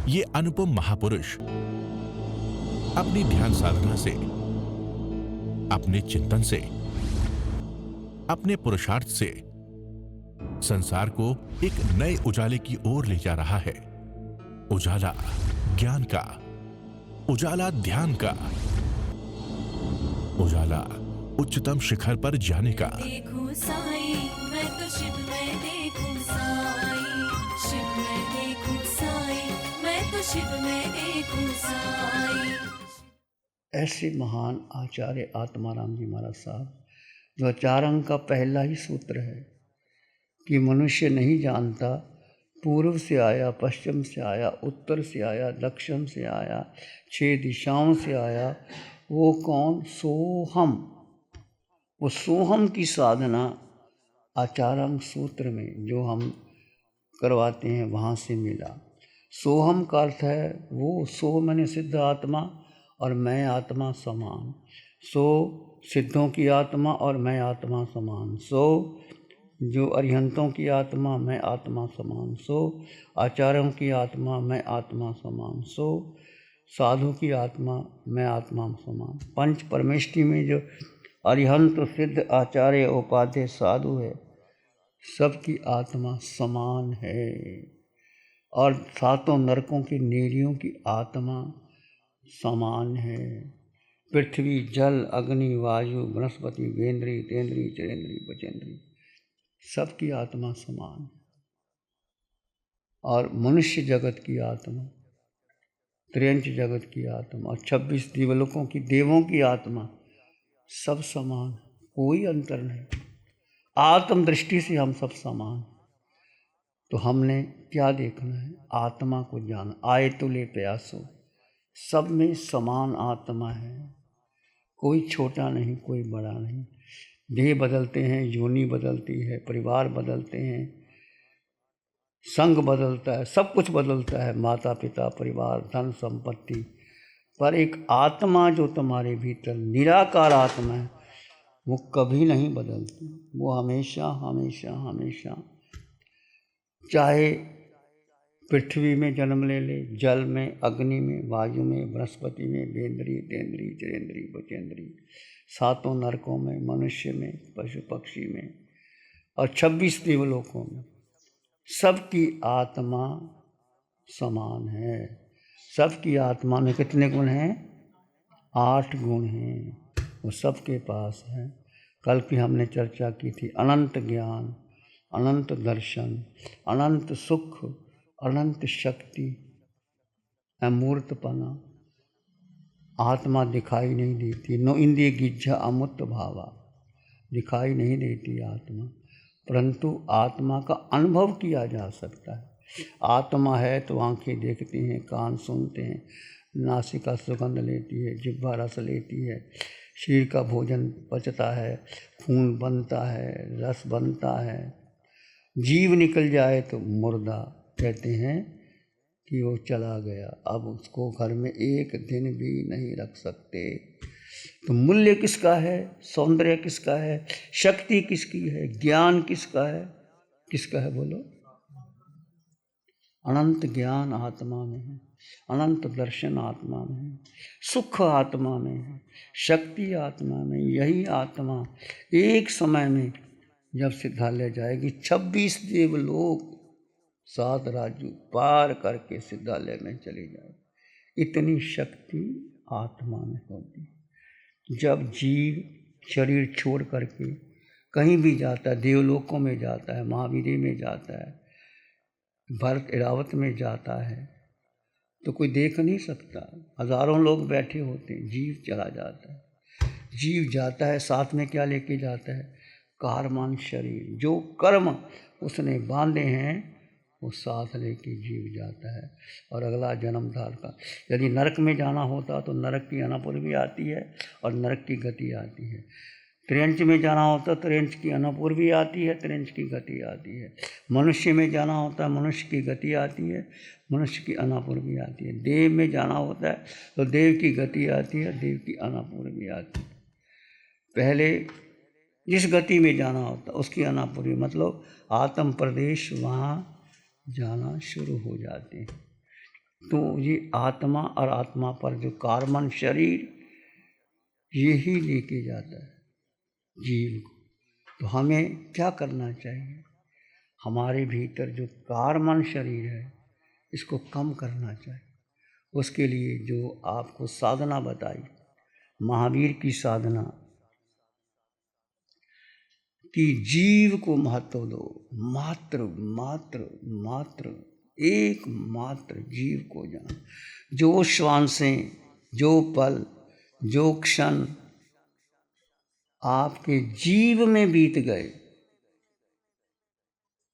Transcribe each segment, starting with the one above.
ये अनुपम महापुरुष अपनी ध्यान साधना से, अपने चिंतन से, अपने पुरुषार्थ से संसार को एक नए उजाले की ओर ले जा रहा है। उजाला ज्ञान का, उजाला ध्यान का, उजाला उच्चतम शिखर पर जाने का। देखूं साई, मैं तो शिव में देखूं साई, शिव में देखूं साई, मैं तो शिव में देखूं साई। ऐसे महान आचार्य आत्माराम जी महाराज साहब, जो 4 अंक का पहला ही सूत्र है कि मनुष्य नहीं जानता पूर्व से आया, पश्चिम से आया, उत्तर से आया, दक्षिण से आया, 6 दिशाओं से आया, वो कौन? सोहम। वो सोहम की साधना आचारांग सूत्र में जो हम करवाते हैं वहाँ से मिला। सोहम का अर्थ है वो, सो मैंने सिद्ध आत्मा और मैं आत्मा समान। सो सिद्धों की आत्मा और मैं आत्मा समान। सो जो अरिहंतों की आत्मा, मैं आत्मा समान। सो आचार्यों की आत्मा, मैं आत्मा समान। सो साधु की आत्मा, मैं आत्मा समान। पंच परमेष्टि में जो अरिहंत, सिद्ध, आचार्य, उपाध्याय, साधु है, सबकी आत्मा समान है। और 7 नरकों की नेरियों की आत्मा समान है। पृथ्वी, जल, अग्नि, वायु, बृहस्पति, वेंद्री, तेंद्री, चरेंद्री, बचेंद्री, सबकी आत्मा समान। और मनुष्य जगत की आत्मा, त्रियंच जगत की आत्मा और 26 दिवलोकों की, देवों की आत्मा, सब समान, कोई अंतर नहीं। आत्म दृष्टि से हम सब समान। तो हमने क्या देखना है? आत्मा को जाना। आए तो ले प्यासो, सब में समान आत्मा है। कोई छोटा नहीं, कोई बड़ा नहीं। देह बदलते हैं, योनि बदलती है, परिवार बदलते हैं, संग बदलता है, सब कुछ बदलता है, माता पिता, परिवार, धन संपत्ति, पर एक आत्मा जो तुम्हारे भीतर निराकार आत्मा है, वो कभी नहीं बदलती। वो हमेशा हमेशा हमेशा, चाहे पृथ्वी में जन्म ले ले, जल में, अग्नि में, वायु में, बृहस्पति में, वेंद्री, तेंद्री, चरेंद्री, बचेंद्री, 7 नरकों में, मनुष्य में, पशु पक्षी में और 26 देवलोकों में, सबकी आत्मा समान है। सबकी आत्मा में कितने गुण हैं? 8 गुण हैं। वो सबके पास है। कल की हमने चर्चा की थी अनंत ज्ञान, अनंत दर्शन, अनंत सुख, अनंत शक्ति, अमूर्तपना। आत्मा दिखाई नहीं देती। नो इंद्रिय गिज्झा अमूर्त भावा, दिखाई नहीं देती आत्मा, परंतु आत्मा का अनुभव किया जा सकता है। आत्मा है तो आंखें देखती हैं, कान सुनते हैं, नासिका सुगंध लेती है, जिह्वा रस लेती है, शरीर का भोजन पचता है, खून बनता है, रस बनता है। जीव निकल जाए तो मुर्दा, कहते हैं कि वो चला गया, अब उसको घर में एक दिन भी नहीं रख सकते। तो मूल्य किसका है? सौंदर्य किसका है? शक्ति किसकी है? ज्ञान किसका है? किसका है बोलो? अनंत ज्ञान आत्मा में है, अनंत दर्शन आत्मा में है, सुख आत्मा में है, शक्ति आत्मा में। यही आत्मा एक समय में जब सिद्धालय जाएगी, 26 देवलोक, 7 राज्य पार करके सिद्धालय में चली जाएगी। इतनी शक्ति आत्मा में होती। जब जीव शरीर छोड़ करके कहीं भी जाता है, देवलोकों में जाता है, महावीरी में जाता है, भरत इरावत में जाता है, तो कोई देख नहीं सकता। हजारों लोग बैठे होते हैं, जीव चला जाता है। जीव जाता है, साथ में क्या लेके जाता है? कारमान शरीर। जो कर्म उसने बांधे हैं वो साथ लेके जीव जाता है और अगला जन्म धारता। यदि नरक में जाना होता तो नरक की अनापूर्वी आती है और नरक की गति आती है। त्रियंच में जाना होता त्रियंच की अनापूर्वी आती है, त्रियंच की गति आती है। मनुष्य में जाना होता है, मनुष्य की गति आती है, मनुष्य की अनापूर्वी आती है। देव में जाना होता है तो देव की गति आती है, देव की अनापूर्वी आती है। पहले जिस गति में जाना होता उसकी अनापूर्वी, मतलब आत्म प्रदेश, वहाँ जाना शुरू हो जाते हैं। तो ये आत्मा और आत्मा पर जो कार्बन शरीर यही लेके जाता है जीव को। तो हमें क्या करना चाहिए? हमारे भीतर जो कार्बन शरीर है इसको कम करना चाहिए। उसके लिए जो आपको साधना बताई, महावीर की साधना, कि जीव को महत्व दो, मात्र मात्र मात्र एक मात्र जीव को जान। जो श्वासें, जो पल, जो क्षण आपके जीव में बीत गए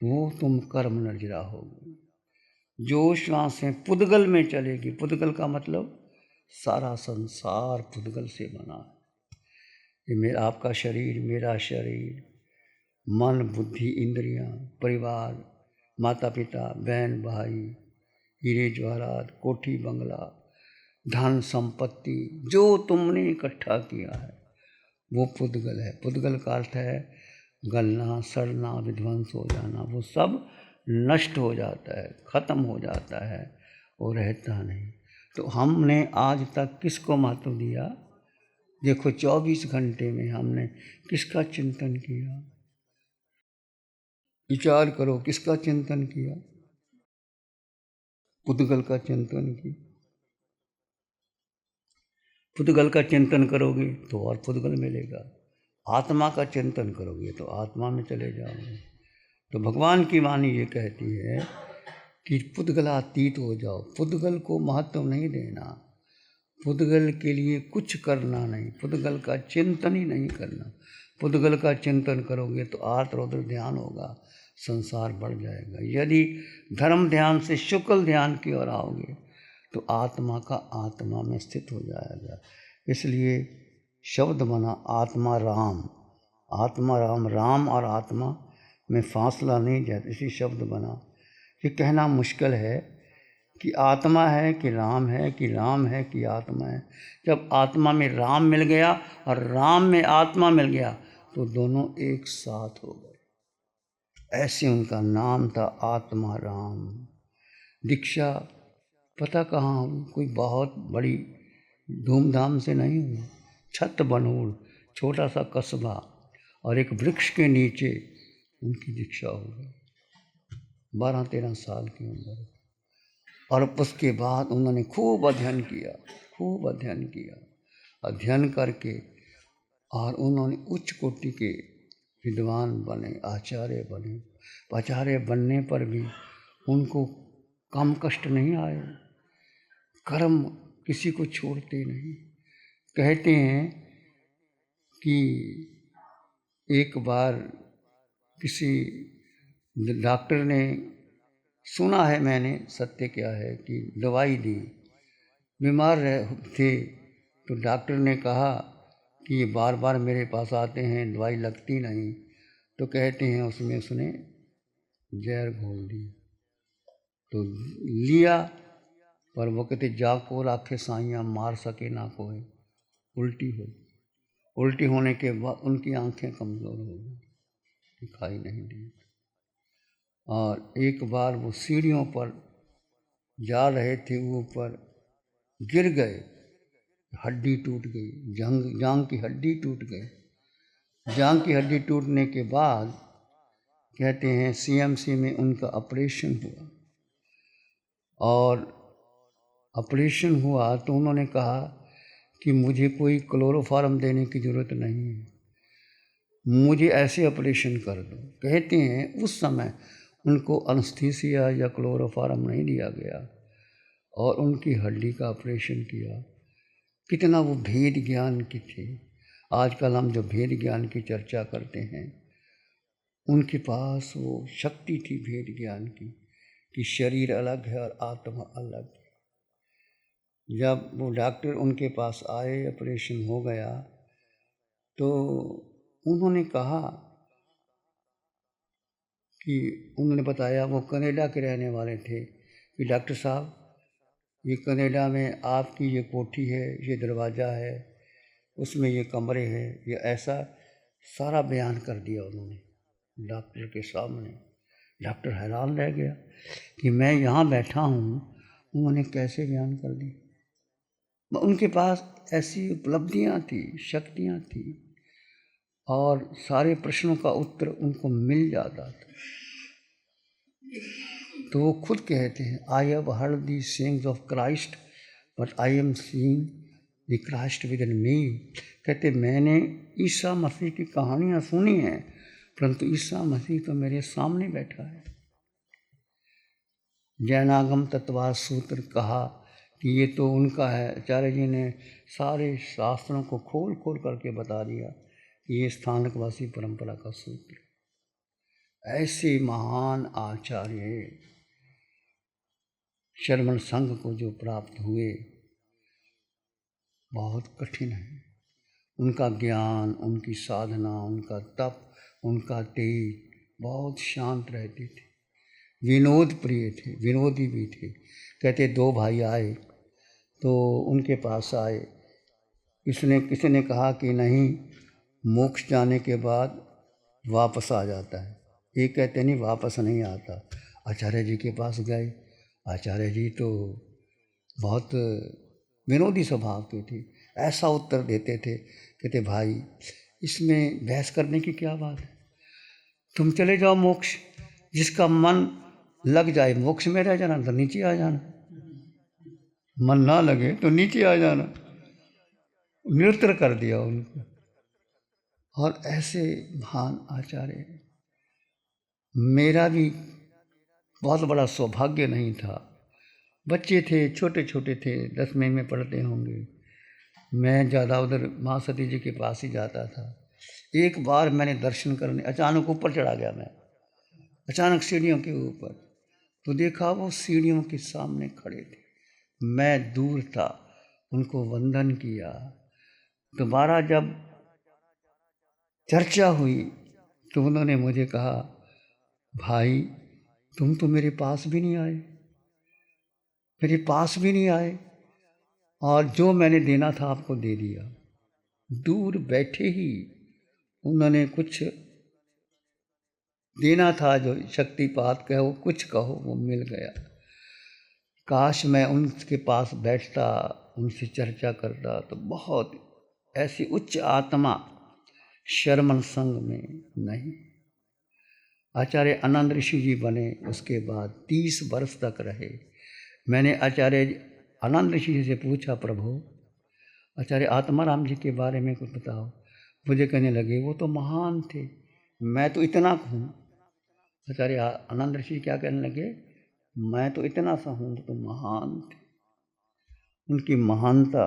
वो तुम कर्म नजरा होगी। जो श्वासें पुद्गल में चलेगी, पुद्गल का मतलब सारा संसार पुद्गल से बना है। ये मेरा आपका शरीर, मेरा शरीर, मन, बुद्धि, इंद्रियां, परिवार, माता पिता, बहन भाई, हीरे जवाहरात, कोठी बंगला, धन संपत्ति, जो तुमने इकट्ठा किया है वो पुद्गल है। पुद्गल का अर्थ है गलना, सड़ना, विध्वंस हो जाना। वो सब नष्ट हो जाता है, खत्म हो जाता है, वो रहता नहीं। तो हमने आज तक किसको महत्व दिया? देखो 24 घंटे में हमने किसका चिंतन किया? विचार करो, किसका चिंतन किया? पुद्गल का चिंतन किया। पुद्गल का चिंतन करोगे तो और पुद्गल मिलेगा, आत्मा का चिंतन करोगे तो आत्मा में चले जाओगे। तो भगवान की वाणी ये कहती है कि पुद्गलातीत हो जाओ। पुद्गल को महत्व नहीं देना, पुद्गल के लिए कुछ करना नहीं, पुद्गल का चिंतन ही नहीं करना। पुद्गल का चिंतन करोगे तो आर्त रौद्र ध्यान होगा, संसार बढ़ जाएगा। यदि धर्म ध्यान से शुक्ल ध्यान की ओर आओगे तो आत्मा का आत्मा में स्थित हो जाएगा। इसलिए शब्द बना आत्मा राम। आत्मा राम, राम और आत्मा में फासला नहीं जाता, इसी शब्द बना। ये कहना मुश्किल है कि आत्मा है कि राम है, कि राम है कि आत्मा है। जब आत्मा में राम मिल गया और राम में आत्मा मिल गया तो दोनों एक साथ हो गए। ऐसे उनका नाम था आत्मा राम। दीक्षा पता कहाँ हुई? कोई बहुत बड़ी धूमधाम से नहीं हुई। छत बनूड़, छोटा सा कस्बा और एक वृक्ष के नीचे उनकी दीक्षा हो गई, 12-13 साल की उम्र। और उसके बाद उन्होंने खूब अध्ययन किया, खूब अध्ययन किया। अध्ययन करके और उन्होंने उच्च कोटि के विद्वान बने, आचार्य बने। आचार्य बनने पर भी उनको कम कष्ट नहीं आए। कर्म किसी को छोड़ते नहीं। कहते हैं कि एक बार किसी डॉक्टर ने, सुना है मैंने, सत्य क्या है, कि दवाई दी, बीमार थे तो डॉक्टर ने कहा कि ये बार बार मेरे पास आते हैं, दवाई लगती नहीं। तो कहते हैं उसमें उसने जहर घोल दी। तो लिया, पर वो कहते जाको राखे साइयाँ मार सके ना कोई। उल्टी हो, उल्टी होने के बाद उनकी आंखें कमज़ोर हो गई, दिखाई नहीं दी। और एक बार वो सीढ़ियों पर जा रहे थे, ऊपर गिर गए, हड्डी टूट गई, जांग की हड्डी टूट गई। जांग की हड्डी टूटने के बाद कहते हैं सीएमसी में उनका ऑपरेशन हुआ। और ऑपरेशन हुआ तो उन्होंने कहा कि मुझे कोई क्लोरोफार्म देने की ज़रूरत नहीं है, मुझे ऐसे ऑपरेशन कर दो। कहते हैं उस समय उनको एनेस्थीसिया या क्लोरोफार्म नहीं दिया गया और उनकी हड्डी का ऑपरेशन किया। कितना वो भेद ज्ञान की थे। आजकल हम जो भेद ज्ञान की चर्चा करते हैं, उनके पास वो शक्ति थी भेद ज्ञान की, कि शरीर अलग है और आत्मा अलग है। जब वो डॉक्टर उनके पास आए, ऑपरेशन हो गया, तो उन्होंने कहा कि उन्होंने बताया, वो कनाडा के रहने वाले थे, कि डॉक्टर साहब ये कनाडा में आपकी ये कोठी है, ये दरवाज़ा है, उसमें ये कमरे हैं, ये ऐसा सारा बयान कर दिया उन्होंने डॉक्टर के सामने। डॉक्टर हैरान रह गया कि मैं यहाँ बैठा हूँ उन्होंने कैसे बयान कर दी। उनके पास ऐसी उपलब्धियां थी, शक्तियां थी, और सारे प्रश्नों का उत्तर उनको मिल जाता था। तो वो खुद कहते हैं, I have heard the sayings of Christ but I am seeing the Christ within me. कहते मैंने ईसा मसीह की कहानियाँ सुनी हैं, परंतु ईसा मसीह तो मेरे सामने बैठा है। जैनागम तत्वाद सूत्र कहा कि ये तो उनका है। आचार्य जी ने सारे शास्त्रों को खोल खोल करके बता दिया कि ये स्थानकवासी परंपरा का सूत्र। ऐसे महान आचार्य श्रमण संघ को जो प्राप्त हुए, बहुत कठिन है। उनका ज्ञान, उनकी साधना, उनका तप, उनका तेज, बहुत शांत रहते थे, विनोद प्रिय थे, विनोदी भी थे। कहते 2 भाई आए तो उनके पास आए, किसी ने कहा कि नहीं, मोक्ष जाने के बाद वापस आ जाता है। ये कहते नहीं, वापस नहीं आता। आचार्य जी के पास गए। आचार्य जी तो बहुत विनोदी स्वभाव के थे, ऐसा उत्तर देते थे। कहते भाई, इसमें बहस करने की क्या बात है, तुम चले जाओ मोक्ष। जिसका मन लग जाए मोक्ष में रह जाना, तो नीचे आ जाना। मन ना लगे तो नीचे आ जाना। निरुत्तर कर दिया उनको। और ऐसे महान आचार्य, मेरा भी बहुत बड़ा सौभाग्य नहीं था। बच्चे थे, छोटे छोटे थे, 10वीं में पढ़ते होंगे। मैं ज़्यादा उधर माँ सती जी के पास ही जाता था। एक बार मैंने दर्शन करने अचानक ऊपर चढ़ा गया। मैं अचानक सीढ़ियों के ऊपर, तो देखा वो सीढ़ियों के सामने खड़े थे। मैं दूर था, उनको वंदन किया। दोबारा जब चर्चा हुई तो उन्होंने मुझे कहा, भाई तुम तो मेरे पास भी नहीं आए, मेरे पास भी नहीं आए, और जो मैंने देना था आपको दे दिया। दूर बैठे ही उन्होंने कुछ देना था, जो शक्तिपात कहो, कुछ कहो, वो मिल गया। काश मैं उनके पास बैठता, उनसे चर्चा करता, तो बहुत ऐसी उच्च आत्मा श्रमण संघ में नहीं। आचार्य आनंद ऋषि जी बने, उसके बाद 30 वर्ष तक रहे। मैंने आचार्य आनंद ऋषि जी से पूछा, प्रभु आचार्य आत्माराम जी के बारे में कुछ बताओ। मुझे कहने लगे, वो तो महान थे, मैं तो इतना हूँ। आचार्य आनंद ऋषि क्या कहने लगे, मैं तो इतना सा हूँ, तो महान थे। उनकी महानता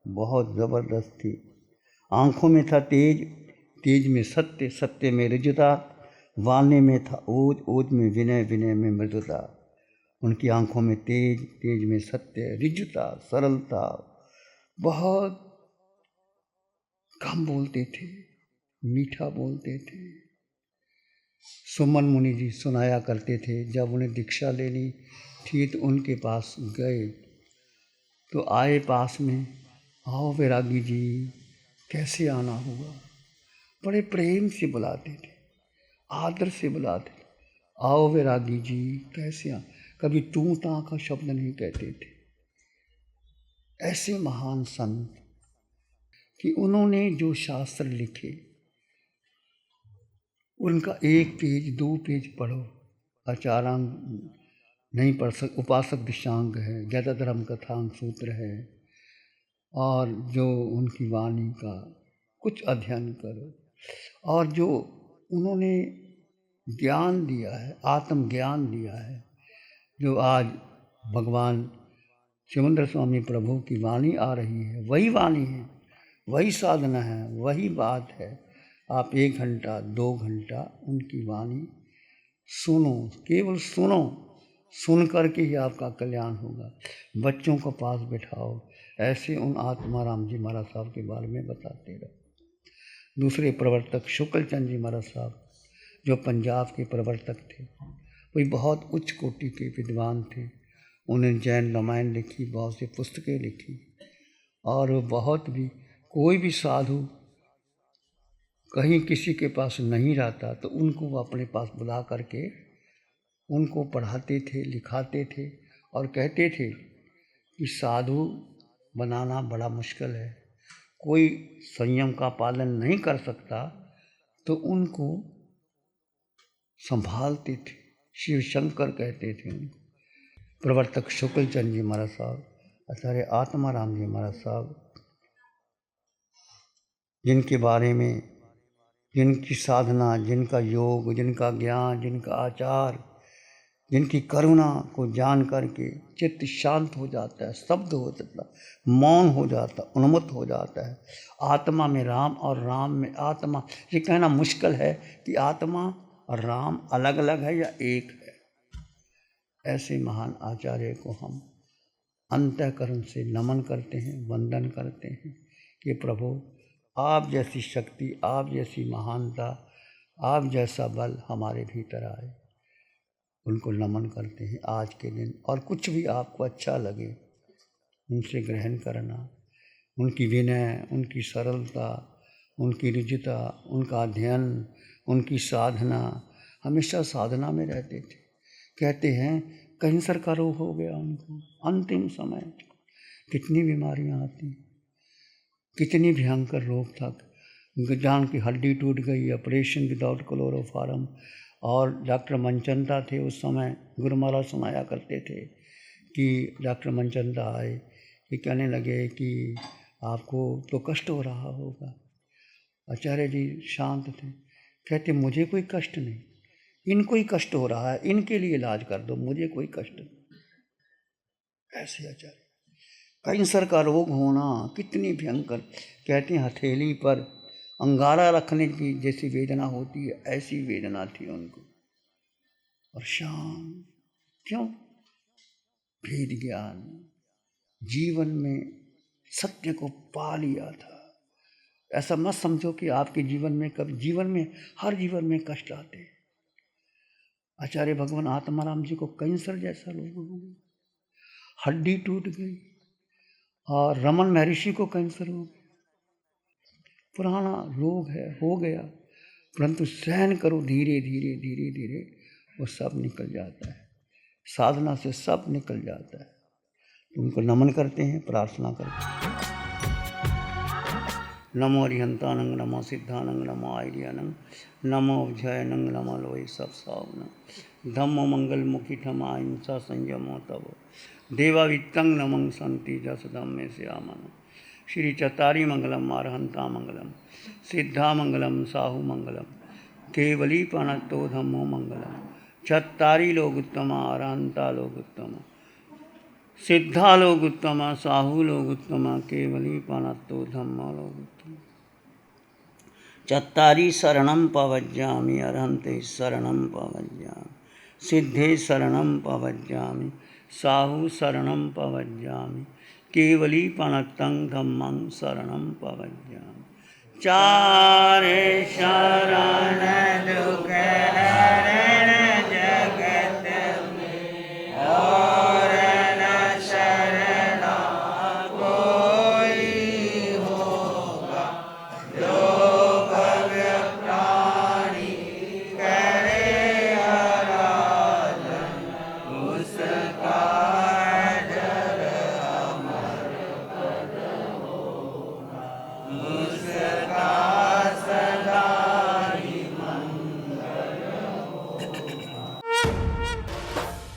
बहुत ज़बरदस्त थी। आँखों में था तेज, तेज में सत्य, सत्य में ऋजुता, वाणी में था ओज, ओज में विनय, विनय में मृदुता। उनकी आँखों में तेज, तेज में सत्य, ऋजुता, सरलता। बहुत कम बोलते थे, मीठा बोलते थे। सुमन मुनि जी सुनाया करते थे, जब उन्हें दीक्षा लेनी थी तो उनके पास गए, तो आए पास में, आओ वैरागी जी, कैसे आना हुआ। बड़े प्रेम से बुलाते थे, आदर से बुलाते थे, आओ वैरागी जी, कैसे आ। कभी तू ता का शब्द नहीं कहते थे। ऐसे महान संत कि उन्होंने जो शास्त्र लिखे, उनका 1 पेज 2 पेज पढ़ो। आचारांग नहीं पढ़ सक, उपासक दिशांग है, ज्ञाता धर्म कथांग सूत्र है, और जो उनकी वाणी का कुछ अध्ययन करो। और जो उन्होंने ज्ञान दिया है, आत्मज्ञान दिया है, जो आज भगवान शिवेंद्र स्वामी प्रभु की वाणी आ रही है, वही वाणी है, वही साधना है, वही बात है। आप 1 घंटा 2 घंटा उनकी वाणी सुनो, केवल सुनो, सुन करके ही आपका कल्याण होगा। बच्चों को पास बैठाओ, ऐसे उन आत्माराम जी महाराज साहब के बारे में बताते रहो। दूसरे प्रवर्तक शुक्लचंद जी महाराज साहब, जो पंजाब के प्रवर्तक थे, वे बहुत उच्च कोटि के विद्वान थे। उन्हें जैन रामायण लिखी, बहुत सी पुस्तकें लिखी, और बहुत भी, कोई भी साधु कहीं किसी के पास नहीं रहता तो उनको वो अपने पास बुला करके उनको पढ़ाते थे, लिखाते थे, और कहते थे कि साधु बनाना बड़ा मुश्किल है, कोई संयम का पालन नहीं कर सकता तो उनको संभालते थे। शिव शंकर कहते थे उनको। प्रवर्तक शुक्ल चंद जी महाराज साहब, आचार्य आत्माराम जी महाराज साहब, जिनके बारे में, जिनकी साधना, जिनका योग, जिनका ज्ञान, जिनका आचार, जिनकी करुणा को जान करके चित्त शांत हो जाता है, स्तब्ध हो जाता है, मौन हो जाता है, उन्मत्त हो जाता है। आत्मा में राम और राम में आत्मा, ये कहना मुश्किल है कि आत्मा और राम अलग अलग है या एक है। ऐसे महान आचार्य को हम अंतःकरण से नमन करते हैं, वंदन करते हैं कि प्रभु आप जैसी शक्ति, आप जैसी महानता, आप जैसा बल हमारे भीतर आए। उनको नमन करते हैं आज के दिन। और कुछ भी आपको अच्छा लगे उनसे ग्रहण करना, उनकी विनय, उनकी सरलता, उनकी रुचिता, उनका अध्ययन, उनकी साधना। हमेशा साधना में रहते थे। कहते हैं कैंसर का रोग हो गया उनको अंतिम समय। कितनी बीमारियां आती, कितनी भयंकर रोग था। जान की हड्डी टूट गई, ऑपरेशन विदाउट क्लोरोफार्म। और डॉक्टर मनचंदा थे उस समय, गुरु महाराज सुनाया करते थे कि डॉक्टर मनचंदा आए, ये कहने लगे कि आपको तो कष्ट हो रहा होगा। आचार्य जी शांत थे, कहते मुझे कोई कष्ट नहीं, इनको ही कष्ट हो रहा है, इनके लिए इलाज कर दो, मुझे कोई कष्ट नहीं। ऐसे आचार्य। कैंसर का रोग होना कितनी भयंकर, कहते हैं हथेली पर अंगारा रखने की जैसी वेदना होती है, ऐसी वेदना थी उनको। और शाम क्यों? भेद ज्ञान, जीवन में सत्य को पा लिया था। ऐसा मत समझो कि आपके जीवन में कभी, जीवन में हर जीवन में कष्ट आते हैं। आचार्य भगवान आत्माराम जी को कैंसर जैसा रोग हो गया, हड्डी टूट गई। और रमन महर्षि को कैंसर हो गया। पुराना रोग है, हो गया, परंतु सहन करो, धीरे धीरे धीरे धीरे वो सब निकल जाता है। साधना से सब निकल जाता है। उनको नमन करते हैं, प्रार्थना करते हैं। नमो अरिहंतानंग, नमो सिद्धानंग, नमो आर्यानंग, नमो जयनंग, नमो लोई सब सावनंग, धम्मो मंगल मुखी ठमा हिंसा संयमो तब देवावित्तंग नमंग संति जस धम्मे श्यामन। श्री चतारी मंगलम, अरहंता मंगलम, सिद्धा मंगलम, साहु मंगलम, केवली प्रणतो धम्मो मंगलम। चत्तारी लोग उत्तम, अरहंता लोग उत्तम, सिद्धा लोग उत्तम, साहु लोग उत्तम, केवली प्रणतो धम्मो लोग उत्तम। चत्तारी शरणम पवज्जामि, अरहंते शरणम पवज्जामि, सिद्धे शरणम पवज्जामि, साहु शरणम पवज्जामि, केवली प्रणतं धम्मं शरणं पवज्जामि। चारे शरण दुख हरे